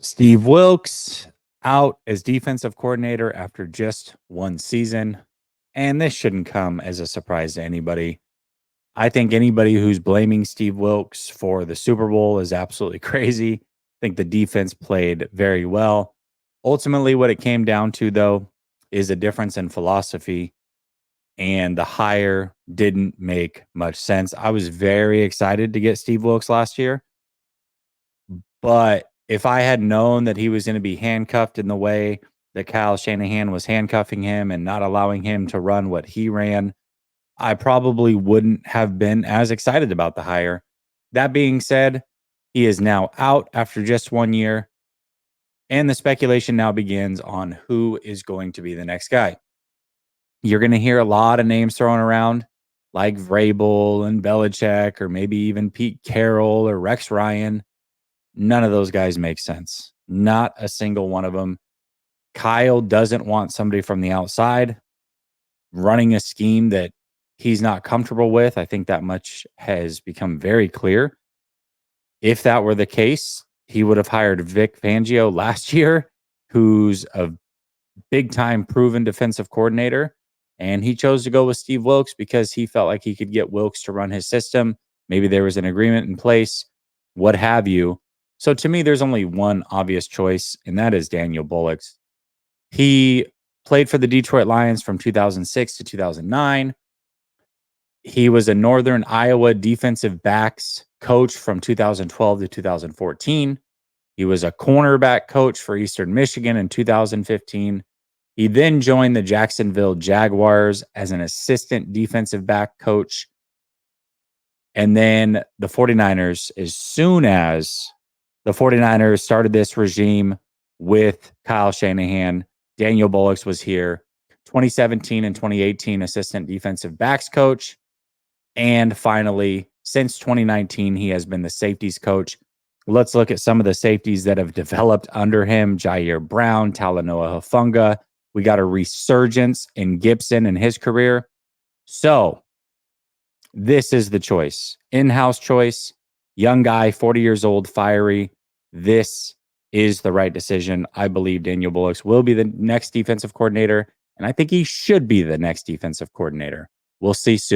Steve Wilks out as defensive coordinator after just one season. And this shouldn't come as a surprise to anybody. I think anybody who's blaming Steve Wilks for the Super Bowl is absolutely crazy. I think the defense played very well. Ultimately, what it came down to, though, is a difference in philosophy, and the hire didn't make much sense. I was very excited to get Steve Wilks last year, but if I had known that he was going to be handcuffed in the way that Kyle Shanahan was handcuffing him and not allowing him to run what he ran, I probably wouldn't have been as excited about the hire. That being said, he is now out after just 1 year, and the speculation now begins on who is going to be the next guy. You're going to hear a lot of names thrown around, like Vrabel and Belichick, or maybe even Pete Carroll or Rex Ryan. None of those guys make sense. Not a single one of them. Kyle doesn't want somebody from the outside running a scheme that he's not comfortable with. I think that much has become very clear. If that were the case, he would have hired Vic Fangio last year, who's a big-time proven defensive coordinator. And he chose to go with Steve Wilks because he felt like he could get Wilks to run his system. Maybe there was an agreement in place, what have you. So to me, there's only one obvious choice, and that is Daniel Bullocks. He played for the Detroit Lions from 2006 to 2009. He was a Northern Iowa defensive backs coach from 2012 to 2014. He was a cornerback coach for Eastern Michigan in 2015. He then joined the Jacksonville Jaguars as an assistant defensive back coach. And then the 49ers, as soon as the 49ers started this regime with Kyle Shanahan, Daniel Bullocks was here. 2017 and 2018, assistant defensive backs coach. And finally, since 2019, he has been the safeties coach. Let's look at some of the safeties that have developed under him. Jair Brown, Talanoa Hufanga. We got a resurgence in Gibson in his career. So this is the choice. In-house choice. Young guy, 40 years old, fiery. This is the right decision. I believe Daniel Bullocks will be the next defensive coordinator, and I think he should be the next defensive coordinator. We'll see soon.